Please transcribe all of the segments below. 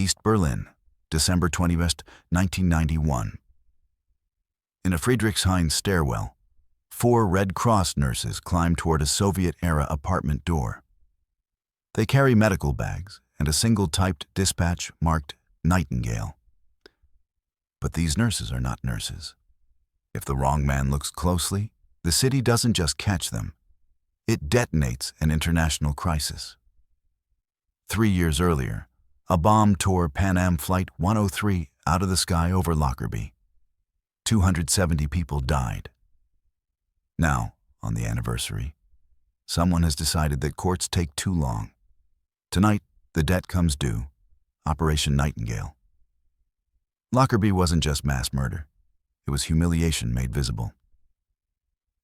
East Berlin, December 21st, 1991. In a Friedrichshain stairwell, 4 Red Cross nurses climb toward a Soviet-era apartment door. They carry medical bags and a single typed dispatch marked Nightingale. But these nurses are not nurses. If the wrong man looks closely, the city doesn't just catch them, it detonates an international crisis. 3 years earlier, a bomb tore Pan Am Flight 103 out of the sky over Lockerbie. 270 people died. Now, on the anniversary, someone has decided that courts take too long. Tonight, the debt comes due. Operation Nightingale. Lockerbie wasn't just mass murder. It was humiliation made visible.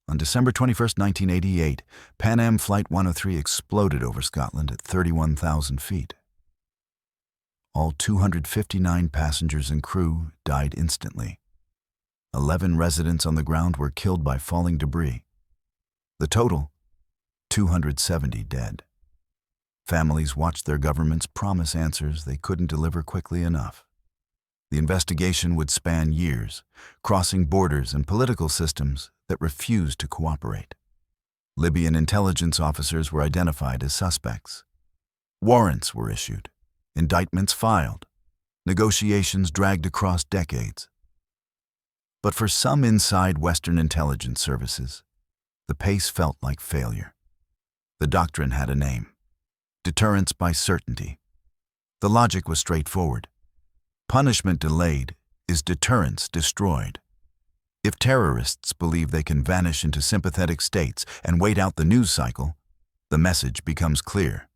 On December 21, 1988, Pan Am Flight 103 exploded over Scotland at 31,000 feet. All 259 passengers and crew died instantly. 11 residents on the ground were killed by falling debris. The total, 270 dead. Families watched their governments promise answers they couldn't deliver quickly enough. The investigation would span years, crossing borders and political systems that refused to cooperate. Libyan intelligence officers were identified as suspects. Warrants were issued, indictments filed, negotiations dragged across decades. But for some inside Western intelligence services, the pace felt like failure. The doctrine had a name: deterrence by certainty. The logic was straightforward. Punishment delayed is deterrence destroyed. If terrorists believe they can vanish into sympathetic states and wait out the news cycle, the message becomes clear.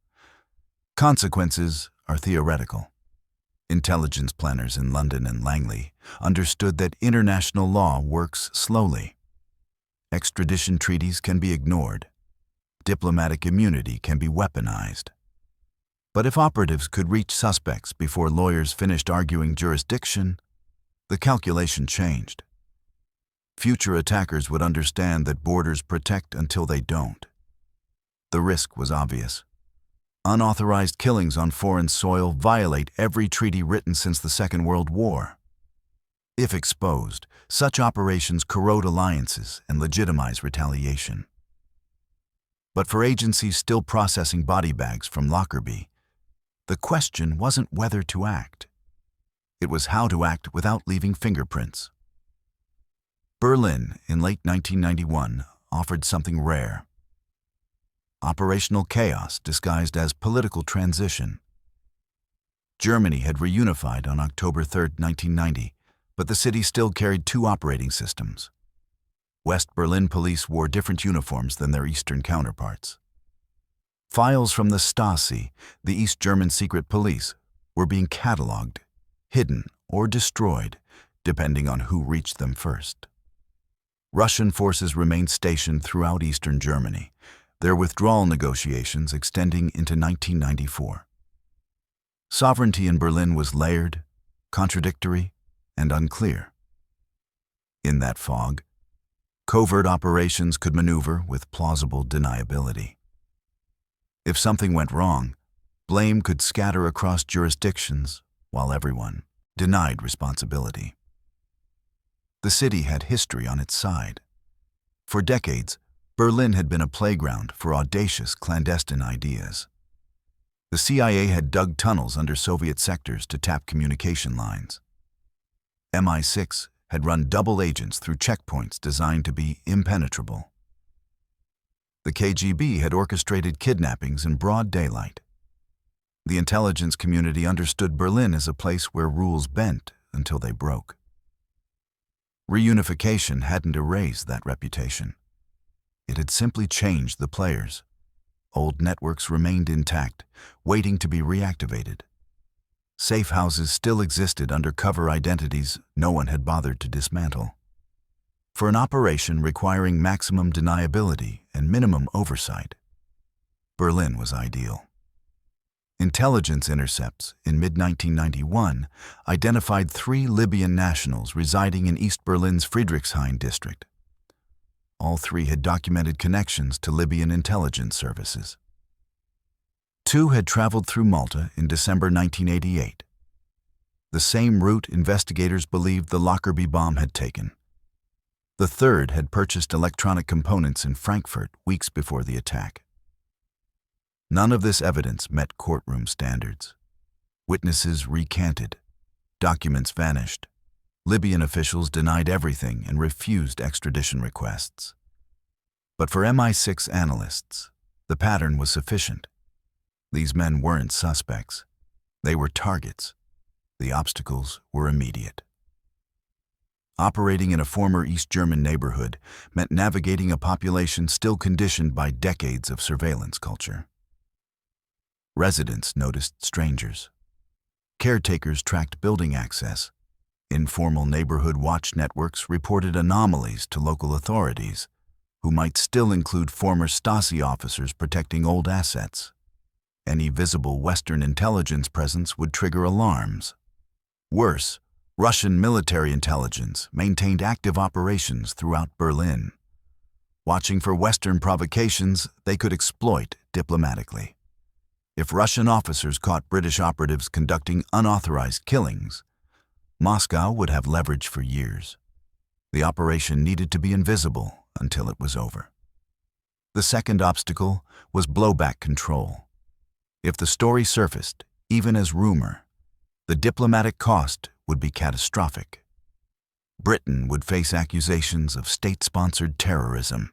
Consequences are theoretical. Intelligence planners in London and Langley understood that international law works slowly. Extradition treaties can be ignored. Diplomatic immunity can be weaponized. But if operatives could reach suspects before lawyers finished arguing jurisdiction, the calculation changed. Future attackers would understand that borders protect until they don't. The risk was obvious. Unauthorized killings on foreign soil violate every treaty written since the Second World War. If exposed, such operations corrode alliances and legitimize retaliation. But for agencies still processing body bags from Lockerbie, the question wasn't whether to act. It was how to act without leaving fingerprints. Berlin, in late 1991, offered something rare: operational chaos disguised as political transition. Germany had reunified on October 3, 1990, but the city still carried 2 operating systems. West Berlin police wore different uniforms than their Eastern counterparts. Files from the Stasi, the East German secret police, were being cataloged, hidden, or destroyed, depending on who reached them first. Russian forces remained stationed throughout Eastern Germany, their withdrawal negotiations extending into 1994. Sovereignty in Berlin was layered, contradictory, and unclear. In that fog, covert operations could maneuver with plausible deniability. If something went wrong, blame could scatter across jurisdictions while everyone denied responsibility. The city had history on its side. For decades, Berlin had been a playground for audacious clandestine ideas. The CIA had dug tunnels under Soviet sectors to tap communication lines. MI6 had run double agents through checkpoints designed to be impenetrable. The KGB had orchestrated kidnappings in broad daylight. The intelligence community understood Berlin as a place where rules bent until they broke. Reunification hadn't erased that reputation. It had simply changed the players. Old networks remained intact, waiting to be reactivated. Safe houses still existed under cover identities no one had bothered to dismantle. For an operation requiring maximum deniability and minimum oversight, Berlin was ideal. Intelligence intercepts in mid-1991 identified 3 Libyan nationals residing in East Berlin's Friedrichshain district. All 3 had documented connections to Libyan intelligence services. 2 had traveled through Malta in December 1988. the same route investigators believed the Lockerbie bomb had taken. The third had purchased electronic components in Frankfurt weeks before the attack. None of this evidence met courtroom standards. Witnesses recanted. Documents vanished. Libyan officials denied everything and refused extradition requests. But for MI6 analysts, the pattern was sufficient. These men weren't suspects. They were targets. The obstacles were immediate. Operating in a former East German neighborhood meant navigating a population still conditioned by decades of surveillance culture. Residents noticed strangers. Caretakers tracked building access. Informal neighborhood watch networks reported anomalies to local authorities, who might still include former Stasi officers protecting old assets. Any visible Western intelligence presence would trigger alarms. Worse, Russian military intelligence maintained active operations throughout Berlin. Watching for Western provocations they could exploit diplomatically. If Russian officers caught British operatives conducting unauthorized killings, Moscow would have leverage for years. The operation needed to be invisible until it was over. The second obstacle was blowback control. If the story surfaced, even as rumor, the diplomatic cost would be catastrophic. Britain would face accusations of state-sponsored terrorism.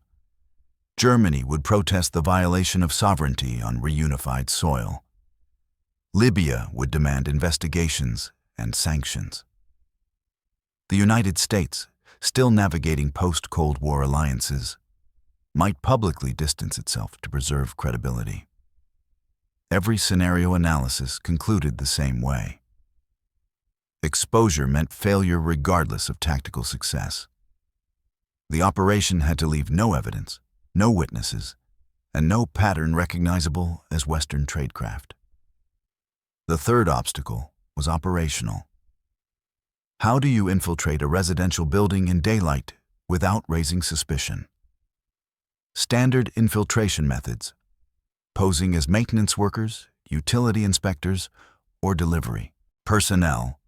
Germany would protest the violation of sovereignty on reunified soil. Libya would demand investigations and sanctions. The United States, still navigating post-Cold War alliances, might publicly distance itself to preserve credibility. Every scenario analysis concluded the same way. Exposure meant failure regardless of tactical success. The operation had to leave no evidence, no witnesses, and no pattern recognizable as Western tradecraft. The third obstacle was operational. How do you infiltrate a residential building in daylight without raising suspicion? Standard infiltration methods: posing as maintenance workers, utility inspectors, or delivery personnel,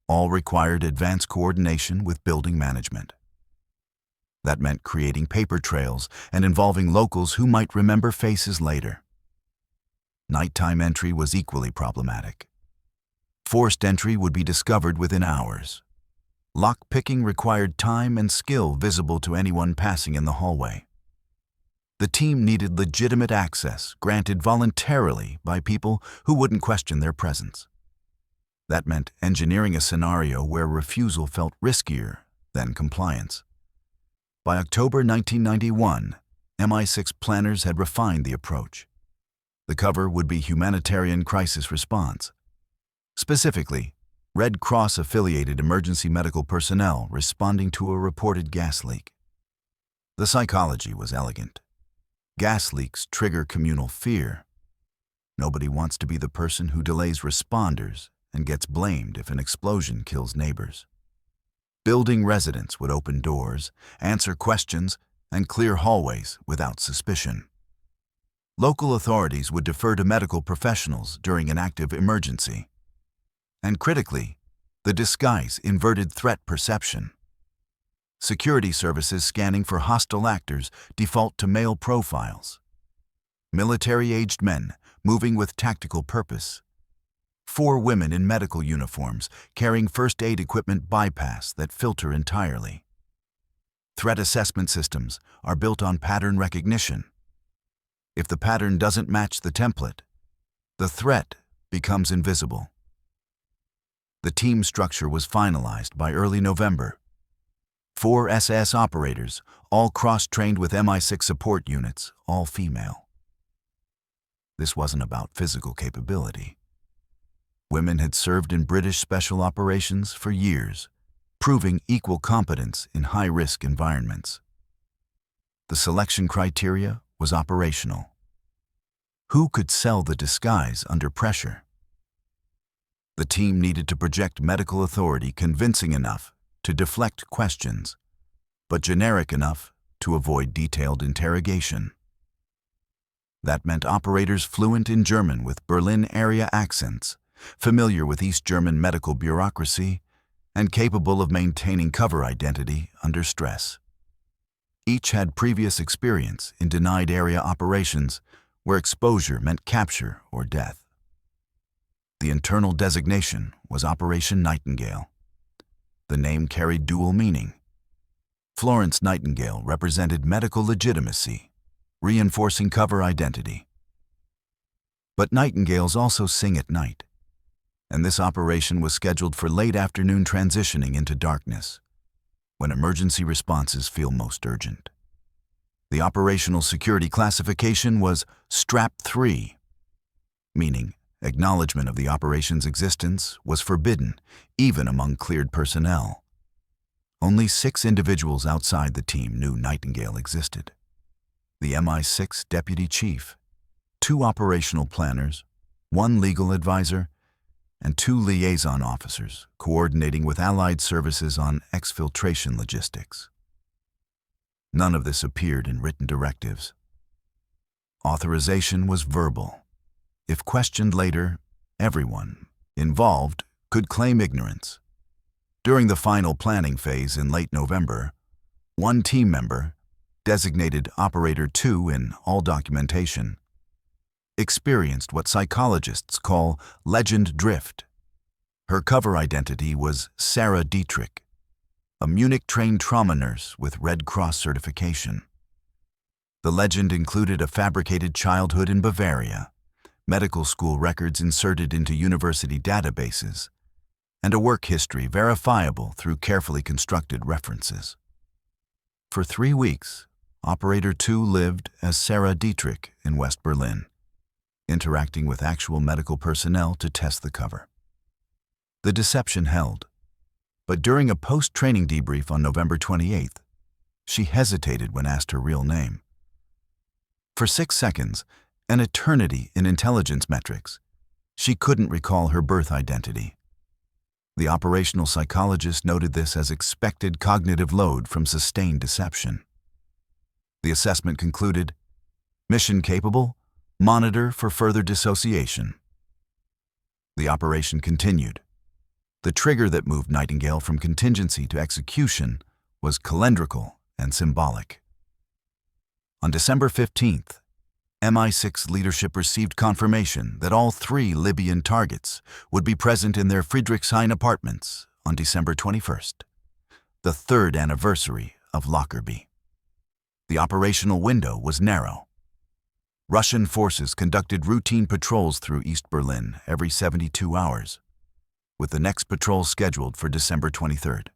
all required advanced coordination with building management. That meant creating paper trails and involving locals who might remember faces later. Nighttime entry was equally problematic. Forced entry would be discovered within hours. Lock-picking required time and skill visible to anyone passing in the hallway. The team needed legitimate access granted voluntarily by people who wouldn't question their presence. That meant engineering a scenario where refusal felt riskier than compliance. By October 1991, MI6 planners had refined the approach. The cover would be humanitarian crisis response. Specifically, Red Cross-affiliated emergency medical personnel responding to a reported gas leak. The psychology was elegant. Gas leaks trigger communal fear. Nobody wants to be the person who delays responders and gets blamed if an explosion kills neighbors. Building residents would open doors, answer questions, and clear hallways without suspicion. Local authorities would defer to medical professionals during an active emergency. And critically, the disguise inverted threat perception. Security services scanning for hostile actors default to male profiles. Military-aged men moving with tactical purpose. 4 women in medical uniforms carrying first aid equipment bypass that filter entirely. Threat assessment systems are built on pattern recognition. If the pattern doesn't match the template, the threat becomes invisible. The team structure was finalized by early November. 4 SS operators, all cross-trained with MI6 support units, all female. This wasn't about physical capability. Women had served in British special operations for years, proving equal competence in high-risk environments. The selection criteria was operational. Who could sell the disguise under pressure? The team needed to project medical authority convincing enough to deflect questions, but generic enough to avoid detailed interrogation. That meant operators fluent in German with Berlin area accents, familiar with East German medical bureaucracy, and capable of maintaining cover identity under stress. Each had previous experience in denied area operations where exposure meant capture or death. The internal designation was Operation Nightingale. The name carried dual meaning. Florence Nightingale represented medical legitimacy, reinforcing cover identity. But nightingales also sing at night, and this operation was scheduled for late afternoon transitioning into darkness, when emergency responses feel most urgent. The operational security classification was Strap 3, meaning acknowledgement of the operation's existence was forbidden, even among cleared personnel. Only 6 individuals outside the team knew Nightingale existed. The MI6 deputy chief, 2 operational planners, 1 legal advisor, and 2 liaison officers coordinating with allied services on exfiltration logistics. None of this appeared in written directives. Authorization was verbal. If questioned later, everyone involved could claim ignorance. During the final planning phase in late November, 1 team member, designated Operator 2 in all documentation, experienced what psychologists call legend drift. Her cover identity was Sarah Dietrich, a Munich-trained trauma nurse with Red Cross certification. The legend included a fabricated childhood in Bavaria, medical school records inserted into university databases, and a work history verifiable through carefully constructed references. For 3 weeks, Operator 2 lived as Sarah Dietrich in West Berlin, interacting with actual medical personnel to test the cover. The deception held, but during a post-training debrief on November 28th, she hesitated when asked her real name. For 6 seconds, an eternity in intelligence metrics, she couldn't recall her birth identity. The operational psychologist noted this as expected cognitive load from sustained deception. The assessment concluded, mission capable, monitor for further dissociation. The operation continued. The trigger that moved Nightingale from contingency to execution was calendrical and symbolic. On December 15th, MI6 leadership received confirmation that all 3 Libyan targets would be present in their Friedrichshain apartments on December 21st, the 3rd anniversary of Lockerbie. The operational window was narrow. Russian forces conducted routine patrols through East Berlin every 72 hours, with the next patrol scheduled for December 23rd.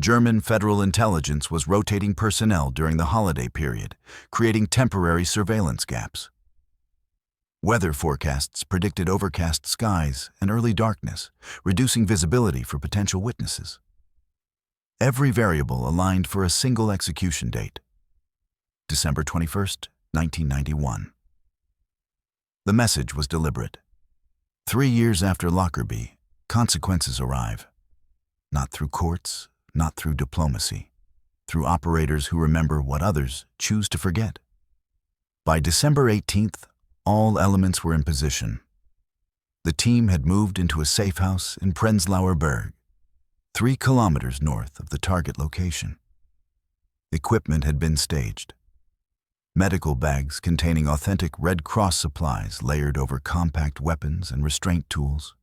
German federal intelligence was rotating personnel during the holiday period, creating temporary surveillance gaps. Weather forecasts predicted overcast skies and early darkness, reducing visibility for potential witnesses. Every variable aligned for a single execution date, December 21st, 1991. The message was deliberate. 3 years after Lockerbie, consequences arrive, not through courts, not through diplomacy, through operators who remember what others choose to forget. By December 18th, all elements were in position. The team had moved into a safe house in Prenzlauer Berg, 3 kilometers north of the target location. Equipment had been staged. Medical bags containing authentic Red Cross supplies layered over compact weapons and restraint tools.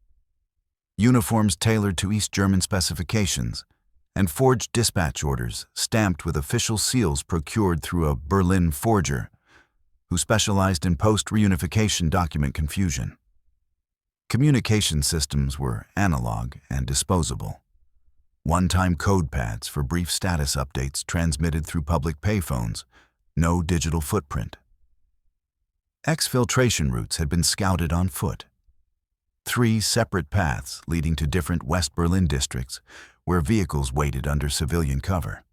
Uniforms tailored to East German specifications, and forged dispatch orders stamped with official seals procured through a Berlin forger who specialized in post-reunification document confusion. Communication systems were analog and disposable. One-time code pads for brief status updates transmitted through public payphones, no digital footprint. Exfiltration routes had been scouted on foot. 3 separate paths leading to different West Berlin districts where vehicles waited under civilian cover.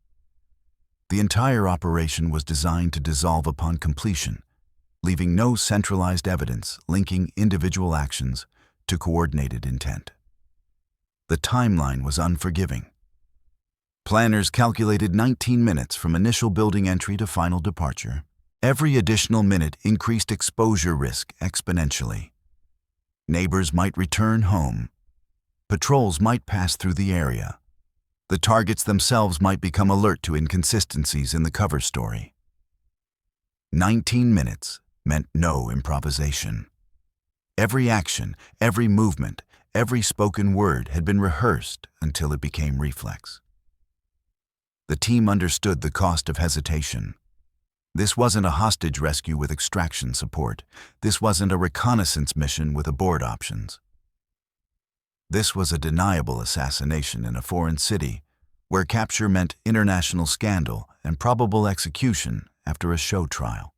The entire operation was designed to dissolve upon completion, leaving no centralized evidence linking individual actions to coordinated intent. The timeline was unforgiving. Planners calculated 19 minutes from initial building entry to final departure. Every additional minute increased exposure risk exponentially. Neighbors might return home. Patrols might pass through the area. The targets themselves might become alert to inconsistencies in the cover story. 19 minutes meant no improvisation. Every action, every movement, every spoken word had been rehearsed until it became reflex. The team understood the cost of hesitation. This wasn't a hostage rescue with extraction support. This wasn't a reconnaissance mission with abort options. This was a deniable assassination in a foreign city, where capture meant international scandal and probable execution after a show trial.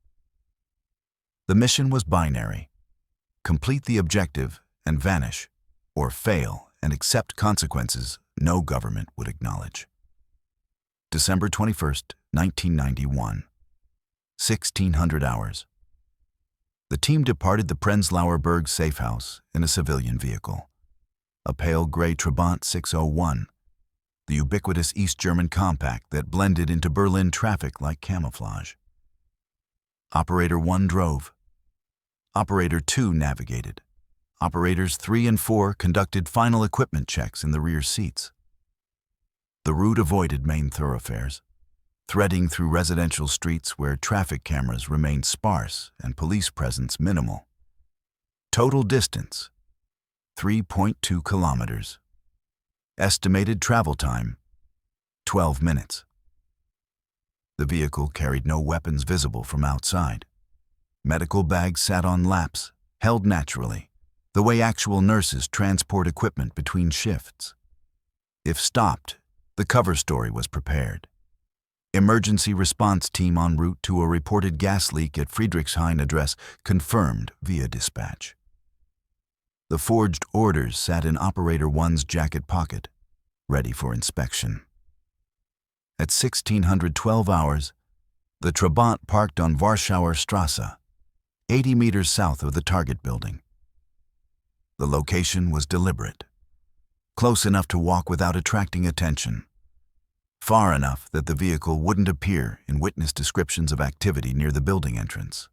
The mission was binary: complete the objective and vanish, or fail and accept consequences no government would acknowledge. December 21st, 1991. 1600 hours. The team departed the Prenzlauer Berg safe house in a civilian vehicle, a pale gray Trabant 601, the ubiquitous East German compact that blended into Berlin traffic like camouflage. Operator 1 drove. Operator 2 navigated. Operators 3 and 4 conducted final equipment checks in the rear seats. The route avoided main thoroughfares, threading through residential streets where traffic cameras remained sparse and police presence minimal. Total distance, 3.2 kilometers. Estimated travel time, 12 minutes. The vehicle carried no weapons visible from outside. Medical bags sat on laps, held naturally, the way actual nurses transport equipment between shifts. If stopped, the cover story was prepared. Emergency response team en route to a reported gas leak at Friedrichshain address confirmed via dispatch. The forged orders sat in Operator 1's jacket pocket, ready for inspection. At 1612 hours, the Trabant parked on Warschauer Strasse, 80 meters south of the target building. The location was deliberate, close enough to walk without attracting attention, far enough that the vehicle wouldn't appear in witness descriptions of activity near the building entrance.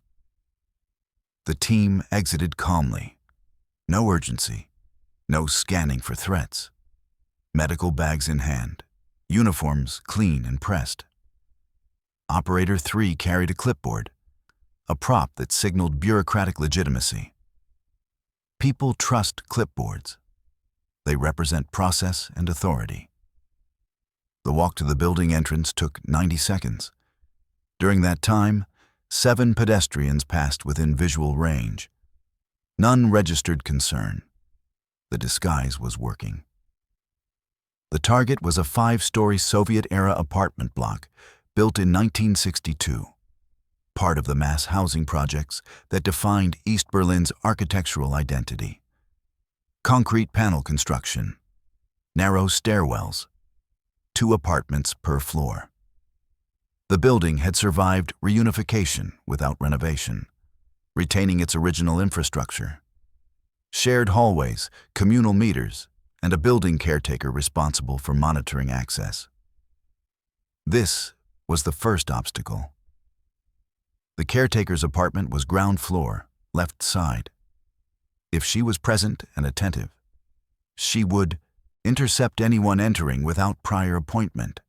The team exited calmly. No urgency, no scanning for threats. Medical bags in hand, uniforms clean and pressed. Operator 3 carried a clipboard, a prop that signaled bureaucratic legitimacy. People trust clipboards. They represent process and authority. The walk to the building entrance took 90 seconds. During that time, 7 pedestrians passed within visual range. None registered concern. The disguise was working. The target was a 5-story Soviet-era apartment block built in 1962, part of the mass housing projects that defined East Berlin's architectural identity. Concrete panel construction, narrow stairwells, 2 apartments per floor. The building had survived reunification without renovation, retaining its original infrastructure. Shared hallways, communal meters, and a building caretaker responsible for monitoring access. This was the first obstacle. The caretaker's apartment was ground floor, left side. If she was present and attentive, she would intercept anyone entering without prior appointment.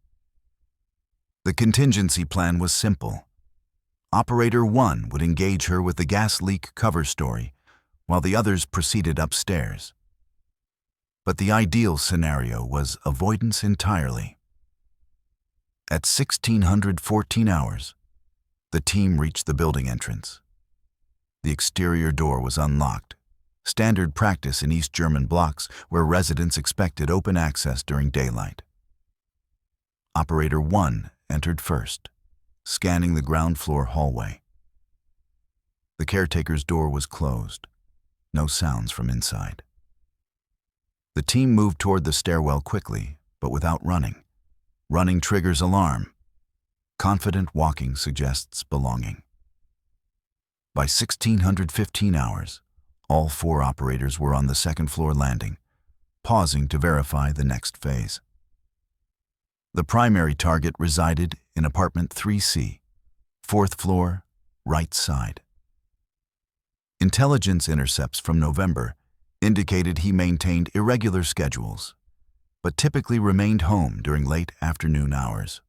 The contingency plan was simple. Operator 1 would engage her with the gas leak cover story, while the others proceeded upstairs. But the ideal scenario was avoidance entirely. At 1614 hours, the team reached the building entrance. The exterior door was unlocked, standard practice in East German blocks where residents expected open access during daylight. Operator 1 entered first, scanning the ground floor hallway. The caretaker's door was closed, no sounds from inside. The team moved toward the stairwell quickly, but without running. Running triggers alarm. Confident walking suggests belonging. By 1615 hours, all 4 operators were on the second-floor landing, pausing to verify the next phase. The primary target resided in apartment 3C, 4th floor, right side. Intelligence intercepts from November indicated he maintained irregular schedules, but typically remained home during late afternoon hours.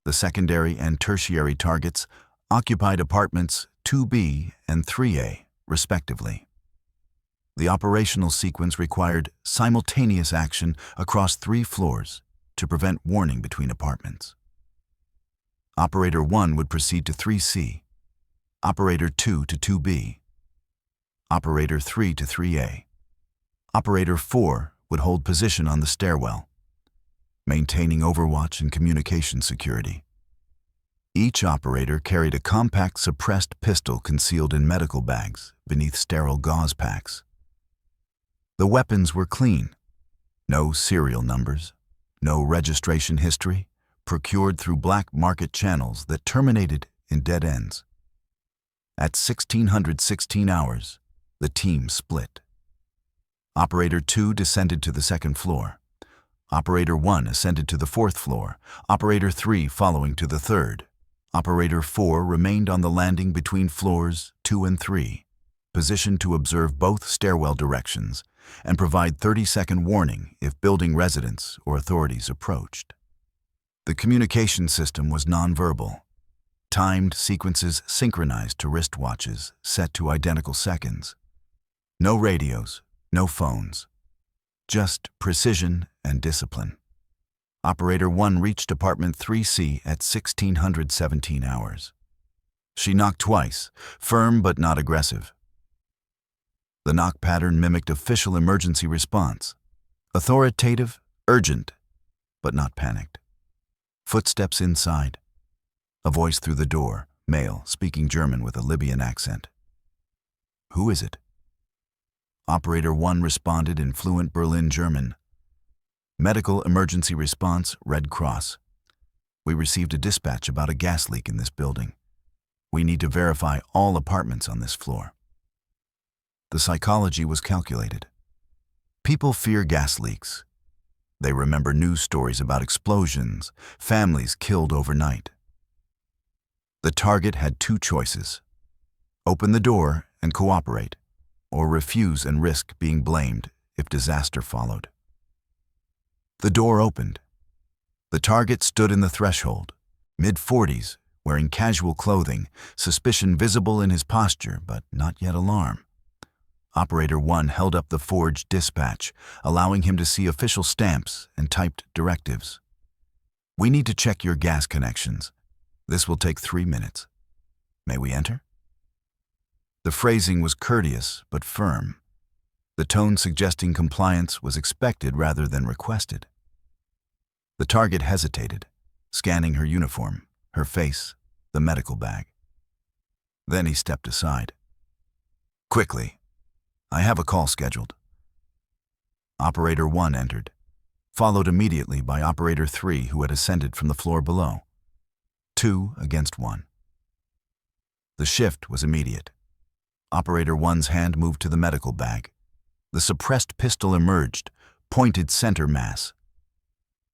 The secondary and tertiary targets occupied apartments 2B and 3A, respectively. The operational sequence required simultaneous action across 3 floors to prevent warning between apartments. Operator 1 would proceed to 3C, Operator 2 to 2B, Operator 3 to 3A. Operator 4 would hold position on the stairwell, maintaining overwatch and communication security. Each operator carried a compact suppressed pistol concealed in medical bags beneath sterile gauze packs. The weapons were clean. No serial numbers, no registration history, procured through black market channels that terminated in dead ends. At 1616 hours, the team split. Operator 2 descended to the 2nd floor. Operator 1 ascended to the 4th floor, Operator 3 following to the 3rd. Operator 4 remained on the landing between floors 2 and 3, positioned to observe both stairwell directions and provide 30-second warning if building residents or authorities approached. The communication system was nonverbal. Timed sequences synchronized to wristwatches set to identical seconds. No radios, no phones. Just precision and discipline. Operator 1 reached apartment 3C at 1617 hours. She knocked twice, firm but not aggressive. The knock pattern mimicked official emergency response. Authoritative, urgent, but not panicked. Footsteps inside. A voice through the door, male, speaking German with a Libyan accent. "Who is it?" Operator 1 responded in fluent Berlin German. "Medical emergency response, Red Cross. We received a dispatch about a gas leak in this building. We need to verify all apartments on this floor." The psychology was calculated. People fear gas leaks. They remember news stories about explosions, families killed overnight. The target had 2 choices: open the door and cooperate, or refuse and risk being blamed if disaster followed. The door opened. The target stood in the threshold, mid-40s, wearing casual clothing, suspicion visible in his posture, but not yet alarm. Operator 1 held up the forged dispatch, allowing him to see official stamps and typed directives. "We need to check your gas connections. This will take 3 minutes. May we enter?" The phrasing was courteous but firm, the tone suggesting compliance was expected rather than requested. The target hesitated, scanning her uniform, her face, the medical bag. Then he stepped aside. "Quickly, I have a call scheduled." Operator 1 entered, followed immediately by Operator 3, who had ascended from the floor below. 2 against 1. The shift was immediate. Operator 1's hand moved to the medical bag. The suppressed pistol emerged, pointed center mass.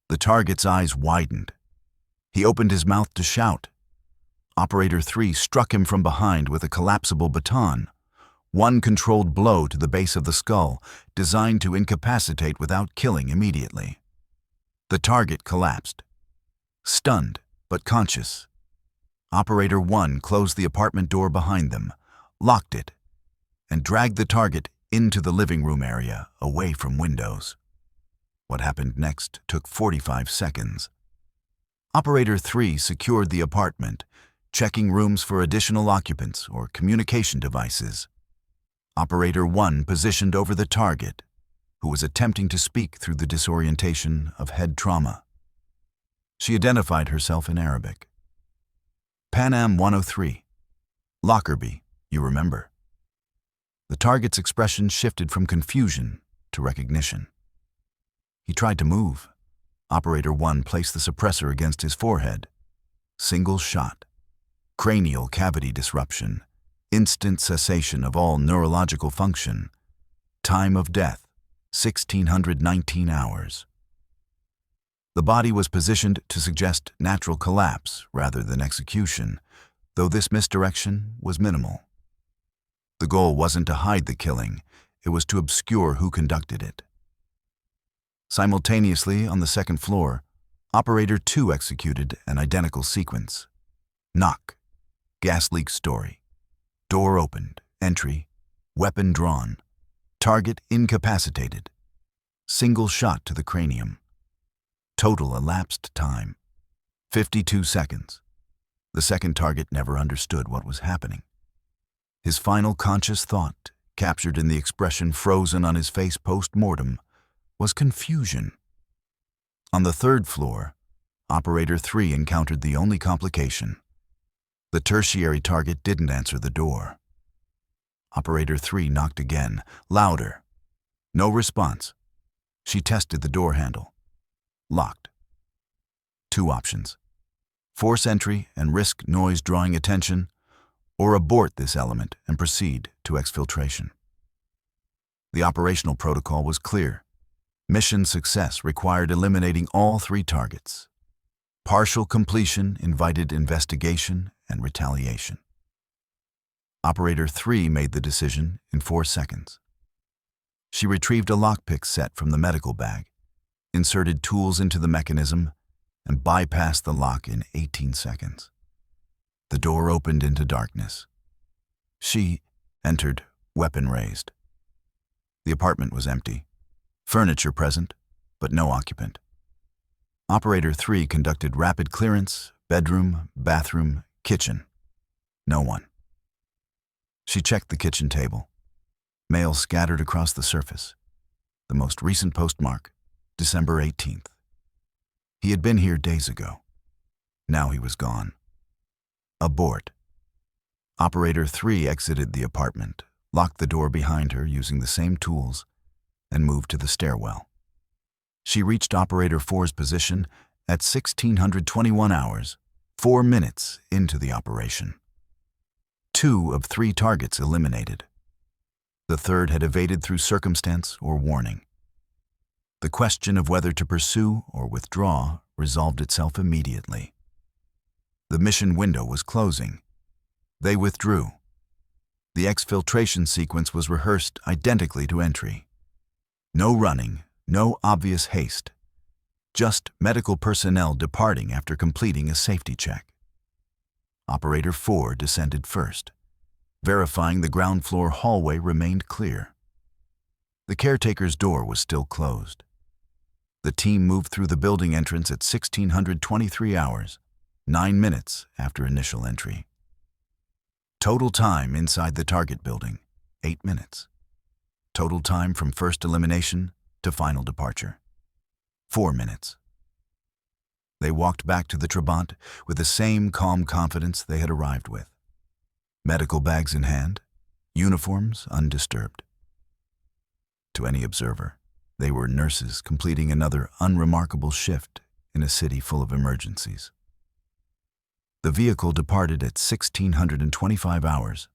The target's eyes widened. He opened his mouth to shout. Operator 3 struck him from behind with a collapsible baton, one controlled blow to the base of the skull, designed to incapacitate without killing immediately. The target collapsed. Stunned, but conscious. Operator 1 closed the apartment door behind them, locked it, and dragged the target into the living room area, away from windows. What happened next took 45 seconds. Operator 3 secured the apartment, checking rooms for additional occupants or communication devices. Operator 1 positioned over the target, who was attempting to speak through the disorientation of head trauma. She identified herself in Arabic. "Pan Am 103. Lockerbie, you remember." The target's expression shifted from confusion to recognition. He tried to move. Operator 1 placed the suppressor against his forehead. Single shot. Cranial cavity disruption. Instant cessation of all neurological function. Time of death, 1619 hours. The body was positioned to suggest natural collapse rather than execution, though this misdirection was minimal. The goal wasn't to hide the killing, it was to obscure who conducted it. Simultaneously, on the second floor, Operator 2 executed an identical sequence. Knock. Gas leak story. Door opened. Entry. Weapon drawn. Target incapacitated. Single shot to the cranium. Total elapsed time, 52 seconds. The second target never understood what was happening. His final conscious thought, captured in the expression frozen on his face post-mortem, was confusion. On the third floor, Operator 3 encountered the only complication. The tertiary target didn't answer the door. Operator 3 knocked again, louder. No response. She tested the door handle. Locked. Two options: force entry and risk noise drawing attention, or abort this element and proceed to exfiltration. The operational protocol was clear. Mission success required eliminating all three targets. Partial completion invited investigation and retaliation. Operator 3 made the decision in 4 seconds. She retrieved a lockpick set from the medical bag, inserted tools into the mechanism, and bypassed the lock in 18 seconds. The door opened into darkness. She entered, weapon raised. The apartment was empty. Furniture present, but no occupant. Operator 3 conducted rapid clearance, bedroom, bathroom, kitchen. No one. She checked the kitchen table. Mail scattered across the surface. The most recent postmark, December 18th. He had been here days ago. Now he was gone. Abort. Operator 3 exited the apartment, locked the door behind her using the same tools, and moved to the stairwell. She reached Operator 4's position at 1621 hours, 4 minutes into the operation. 2 of 3 targets eliminated. The third had evaded through circumstance or warning. The question of whether to pursue or withdraw resolved itself immediately. The mission window was closing. They withdrew. The exfiltration sequence was rehearsed identically to entry. No running, no obvious haste. Just medical personnel departing after completing a safety check. Operator 4 descended first, verifying the ground floor hallway remained clear. The caretaker's door was still closed. The team moved through the building entrance at 1623 hours, 9 minutes after initial entry. Total time inside the target building, 8 minutes. Total time from first elimination to final departure, 4 minutes. They walked back to the Trabant with the same calm confidence they had arrived with. Medical bags in hand, uniforms undisturbed. To any observer, they were nurses completing another unremarkable shift in a city full of emergencies. The vehicle departed at 1625 hours,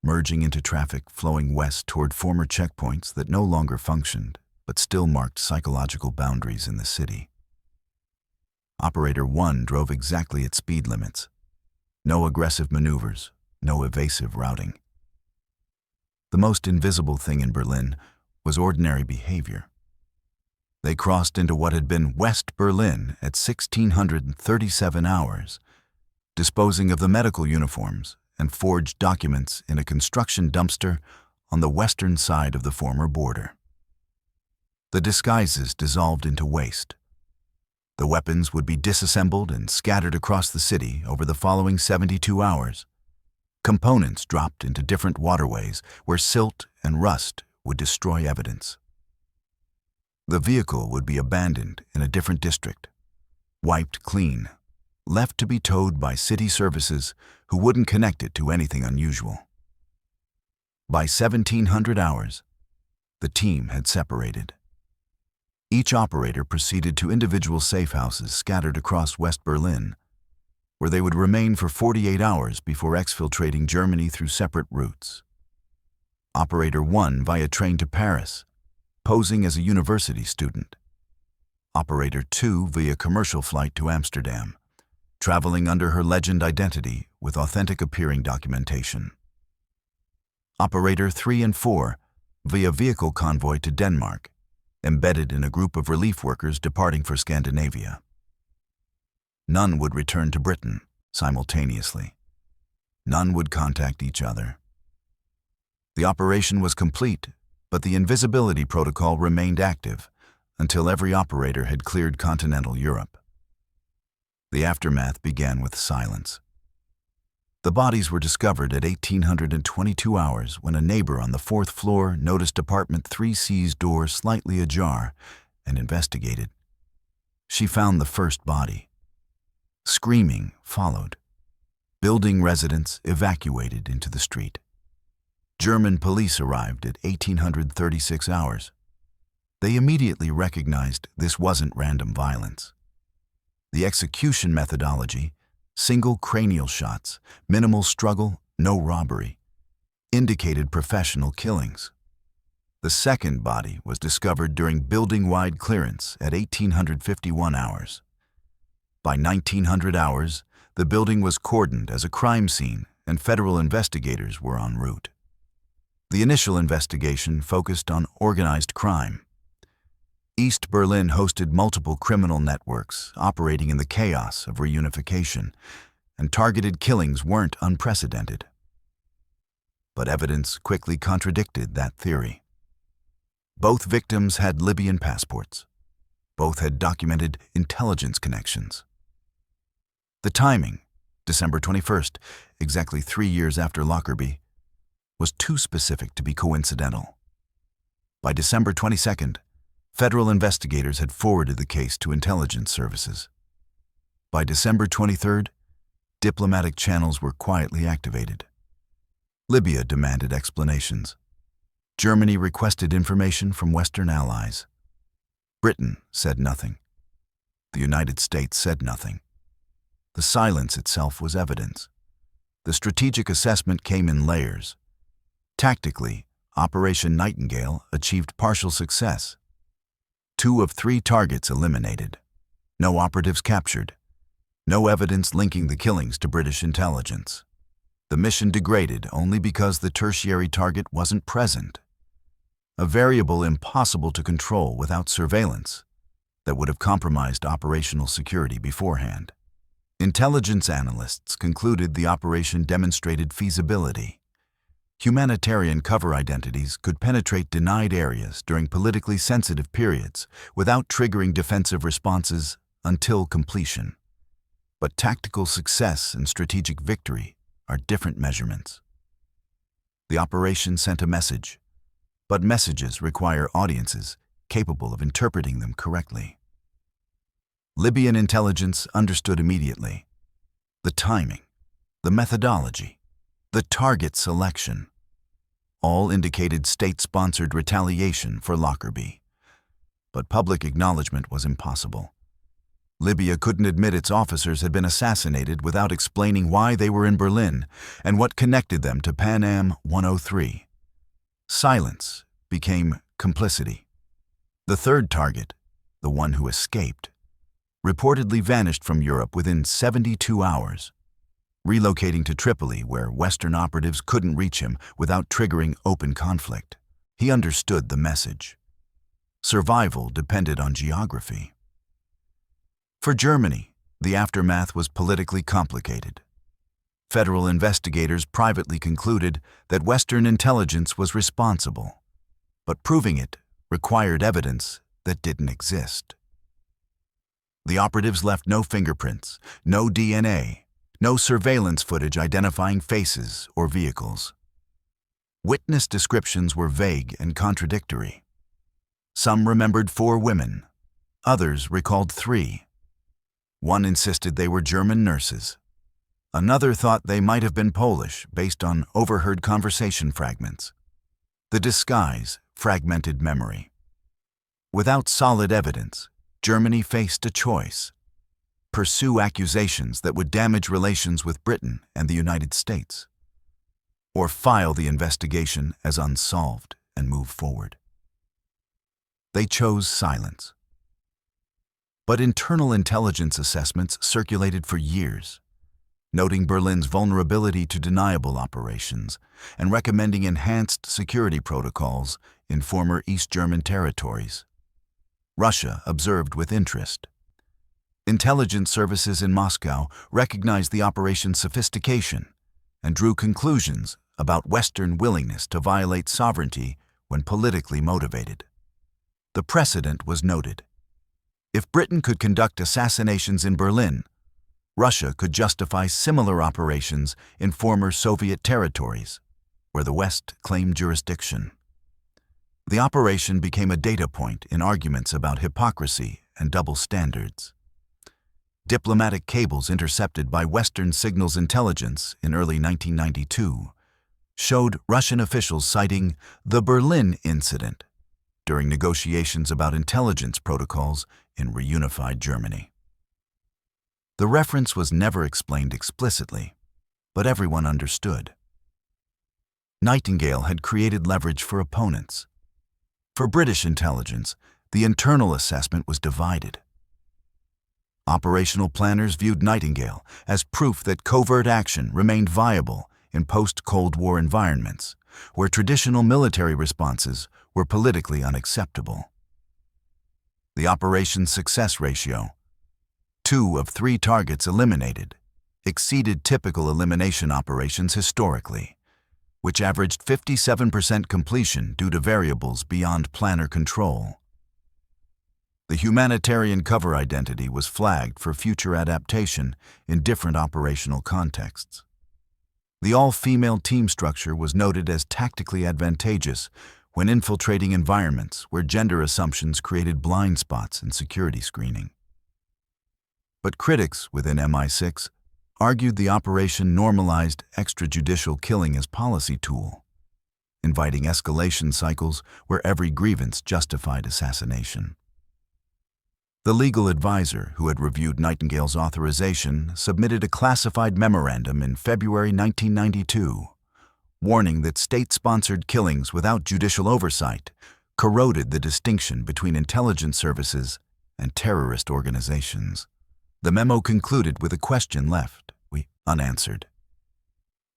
merging into traffic flowing west toward former checkpoints that no longer functioned but still marked psychological boundaries in the city. Operator 1 drove exactly at speed limits. No aggressive maneuvers, no evasive routing. The most invisible thing in Berlin was ordinary behavior. They crossed into what had been West Berlin at 1637 hours, disposing of the medical uniforms and forged documents in a construction dumpster on the western side of the former border. The disguises dissolved into waste. The weapons would be disassembled and scattered across the city over the following 72 hours. Components dropped into different waterways where silt and rust would destroy evidence. The vehicle would be abandoned in a different district, wiped clean, left to be towed by city services who wouldn't connect it to anything unusual. By 1700 hours, the team had separated. Each operator proceeded to individual safe houses scattered across West Berlin, where they would remain for 48 hours before exfiltrating Germany through separate routes. Operator 1 via train to Paris, posing as a university student. Operator 2 via commercial flight to Amsterdam, traveling under her legend identity with authentic appearing documentation. Operator 3 and 4 via vehicle convoy to Denmark, embedded in a group of relief workers departing for Scandinavia. None would return to Britain simultaneously. None would contact each other. The operation was complete, but the invisibility protocol remained active until every operator had cleared continental Europe. The aftermath began with silence. The bodies were discovered at 1822 hours when a neighbor on the 4th floor noticed apartment 3C's door slightly ajar and investigated. She found the first body. Screaming followed. Building residents evacuated into the street. German police arrived at 1836 hours. They immediately recognized this wasn't random violence. The execution methodology, single cranial shots, minimal struggle, no robbery, indicated professional killings. The second body was discovered during building-wide clearance at 1851 hours. By 1900 hours, the building was cordoned as a crime scene and federal investigators were en route. The initial investigation focused on organized crime. East Berlin hosted multiple criminal networks operating in the chaos of reunification, and targeted killings weren't unprecedented. But evidence quickly contradicted that theory. Both victims had Libyan passports. Both had documented intelligence connections. The timing, December 21st, exactly 3 years after Lockerbie, was too specific to be coincidental. By December 22nd, federal investigators had forwarded the case to intelligence services. By December 23rd, diplomatic channels were quietly activated. Libya demanded explanations. Germany requested information from Western allies. Britain said nothing. The United States said nothing. The silence itself was evidence. The strategic assessment came in layers. Tactically, Operation Nightingale achieved partial success. 2 of 3 targets eliminated. No operatives captured. No evidence linking the killings to British intelligence. The mission degraded only because the tertiary target wasn't present. A variable impossible to control without surveillance that would have compromised operational security beforehand. Intelligence analysts concluded the operation demonstrated feasibility. Humanitarian cover identities could penetrate denied areas during politically sensitive periods without triggering defensive responses until completion. But tactical success and strategic victory are different measurements. The operation sent a message, but messages require audiences capable of interpreting them correctly. Libyan intelligence understood immediately. The timing, the methodology, the target selection, all indicated state-sponsored retaliation for Lockerbie. But public acknowledgement was impossible. Libya couldn't admit its officers had been assassinated without explaining why they were in Berlin and what connected them to Pan Am 103. Silence became complicity. The third target, the one who escaped, reportedly vanished from Europe within 72 hours, relocating to Tripoli where Western operatives couldn't reach him without triggering open conflict. He understood the message. Survival depended on geography. For Germany, the aftermath was politically complicated. Federal investigators privately concluded that Western intelligence was responsible, but proving it required evidence that didn't exist. The operatives left no fingerprints, no DNA, no surveillance footage identifying faces or vehicles. Witness descriptions were vague and contradictory. Some remembered 4 women, others recalled 3. One insisted they were German nurses. Another thought they might have been Polish based on overheard conversation fragments. The disguise fragmented memory. Without solid evidence, Germany faced a choice: pursue accusations that would damage relations with Britain and the United States, or file the investigation as unsolved and move forward. They chose silence. But internal intelligence assessments circulated for years. noting Berlin's vulnerability to deniable operations and recommending enhanced security protocols in former East German territories. Russia observed with interest. Intelligence services in Moscow recognized the operation's sophistication and drew conclusions about Western willingness to violate sovereignty when politically motivated. The precedent was noted. If Britain could conduct assassinations in Berlin, Russia could justify similar operations in former Soviet territories, where the West claimed jurisdiction. The operation became a data point in arguments about hypocrisy and double standards. Diplomatic cables intercepted by Western signals intelligence in early 1992 showed Russian officials citing the Berlin incident during negotiations about intelligence protocols in reunified Germany. The reference was never explained explicitly, but everyone understood. Nightingale had created leverage for opponents. For British intelligence, the internal assessment was divided. Operational planners viewed Nightingale as proof that covert action remained viable in post-Cold War environments, where traditional military responses were politically unacceptable. The operation's success ratio, 2 of 3 targets eliminated, exceeded typical elimination operations historically, which averaged 57% completion due to variables beyond planner control. The humanitarian cover identity was flagged for future adaptation in different operational contexts. The all-female team structure was noted as tactically advantageous when infiltrating environments where gender assumptions created blind spots in security screening. But critics within MI6 argued the operation normalized extrajudicial killing as policy tool, inviting escalation cycles where every grievance justified assassination. The legal advisor who had reviewed Nightingale's authorization submitted a classified memorandum in February 1992, warning that state-sponsored killings without judicial oversight corroded the distinction between intelligence services and terrorist organizations. The memo concluded with a question left unanswered.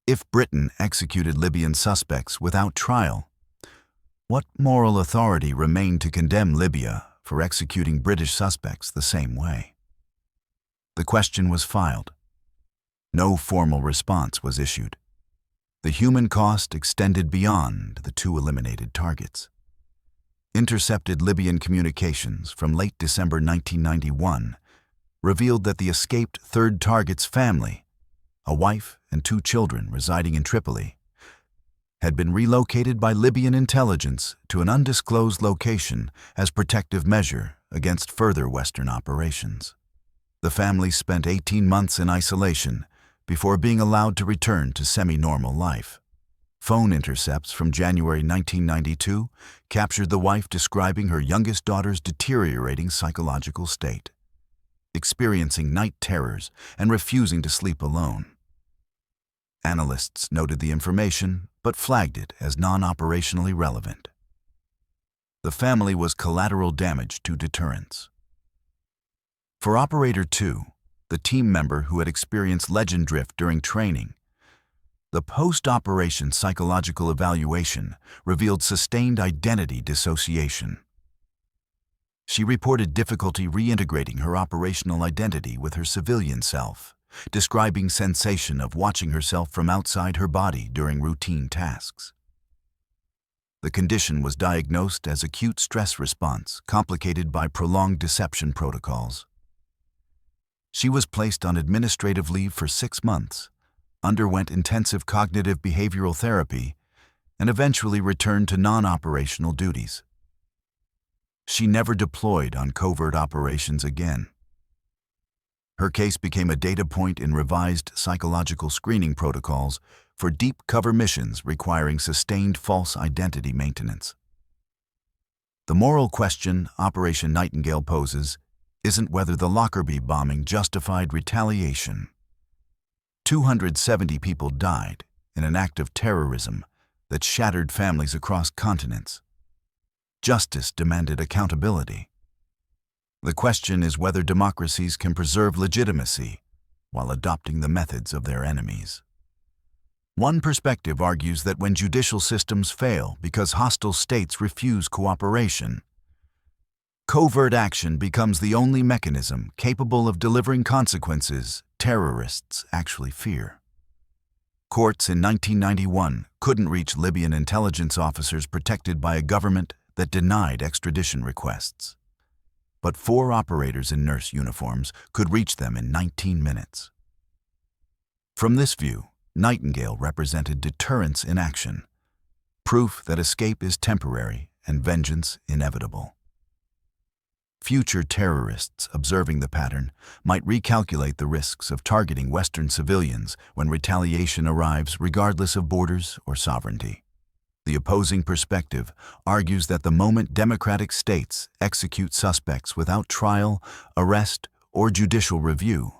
If Britain executed Libyan suspects without trial, what moral authority remained to condemn Libya for executing British suspects the same way? The question was filed. No formal response was issued. The human cost extended beyond the 2 eliminated targets. Intercepted Libyan communications from late December 1991 revealed that the escaped third target's family, a wife and 2 children residing in Tripoli, had been relocated by Libyan intelligence to an undisclosed location as protective measure against further Western operations. The family spent 18 months in isolation before being allowed to return to semi-normal life. Phone intercepts from January 1992 captured the wife describing her youngest daughter's deteriorating psychological state, experiencing night terrors and refusing to sleep alone. Analysts noted the information but flagged it as non-operationally relevant. The family was collateral damage to deterrence. For Operator 2, the team member who had experienced legend drift during training, the post-operation psychological evaluation revealed sustained identity dissociation. She reported difficulty reintegrating her operational identity with her civilian self, describing sensation of watching herself from outside her body during routine tasks. The condition was diagnosed as acute stress response complicated by prolonged deception protocols. She was placed on administrative leave for 6 months, underwent intensive cognitive behavioral therapy, and eventually returned to non-operational duties. She never deployed on covert operations again. Her case became a data point in revised psychological screening protocols for deep cover missions requiring sustained false identity maintenance. The moral question Operation Nightingale poses isn't whether the Lockerbie bombing justified retaliation. 270 people died in an act of terrorism that shattered families across continents. Justice demanded accountability. The question is whether democracies can preserve legitimacy while adopting the methods of their enemies. One perspective argues that when judicial systems fail because hostile states refuse cooperation, covert action becomes the only mechanism capable of delivering consequences terrorists actually fear. Courts in 1991 couldn't reach Libyan intelligence officers protected by a government that denied extradition requests. But 4 operators in nurse uniforms could reach them in 19 minutes. From this view, Nightingale represented deterrence in action, proof that escape is temporary and vengeance inevitable. Future terrorists observing the pattern might recalculate the risks of targeting Western civilians when retaliation arrives regardless of borders or sovereignty. The opposing perspective argues that the moment democratic states execute suspects without trial, arrest, or judicial review,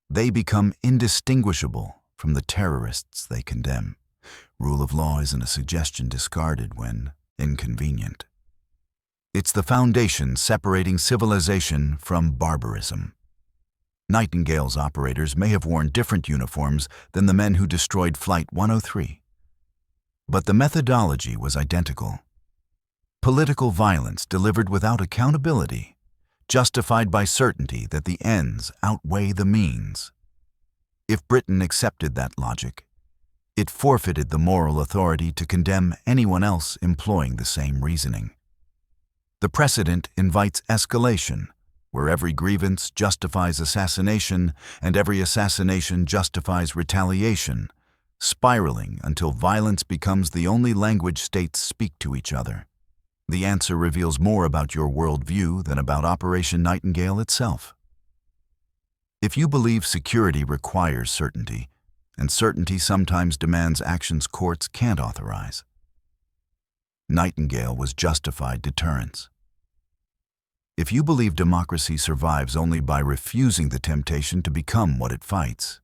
they become indistinguishable from the terrorists they condemn. Rule of law isn't a suggestion discarded when inconvenient. It's the foundation separating civilization from barbarism. Nightingale's operators may have worn different uniforms than the men who destroyed Flight 103. But the methodology was identical. Political violence delivered without accountability, justified by certainty that the ends outweigh the means. If Britain accepted that logic, it forfeited the moral authority to condemn anyone else employing the same reasoning. The precedent invites escalation, where every grievance justifies assassination and every assassination justifies retaliation, spiraling until violence becomes the only language states speak to each other. The answer reveals more about your worldview than about Operation Nightingale itself. If you believe security requires certainty, and certainty sometimes demands actions courts can't authorize, Nightingale was justified deterrence. If you believe democracy survives only by refusing the temptation to become what it fights,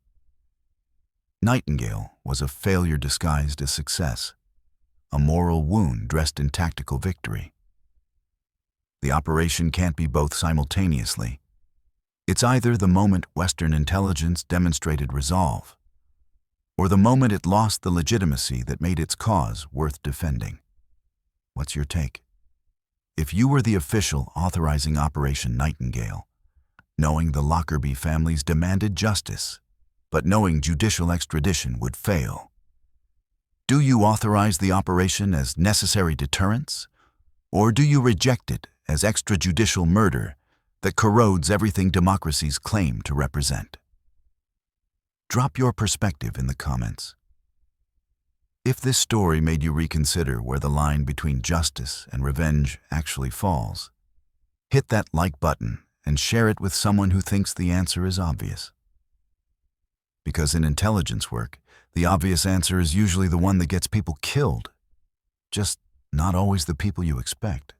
Nightingale was a failure disguised as success, a moral wound dressed in tactical victory. The operation can't be both simultaneously. It's either the moment Western intelligence demonstrated resolve, or the moment it lost the legitimacy that made its cause worth defending. What's your take? If you were the official authorizing Operation Nightingale, knowing the Lockerbie families demanded justice, but knowing judicial extradition would fail, do you authorize the operation as necessary deterrence, or do you reject it as extrajudicial murder that corrodes everything democracies claim to represent? Drop your perspective in the comments. If this story made you reconsider where the line between justice and revenge actually falls, hit that like button and share it with someone who thinks the answer is obvious. Because in intelligence work, the obvious answer is usually the one that gets people killed, just not always the people you expect.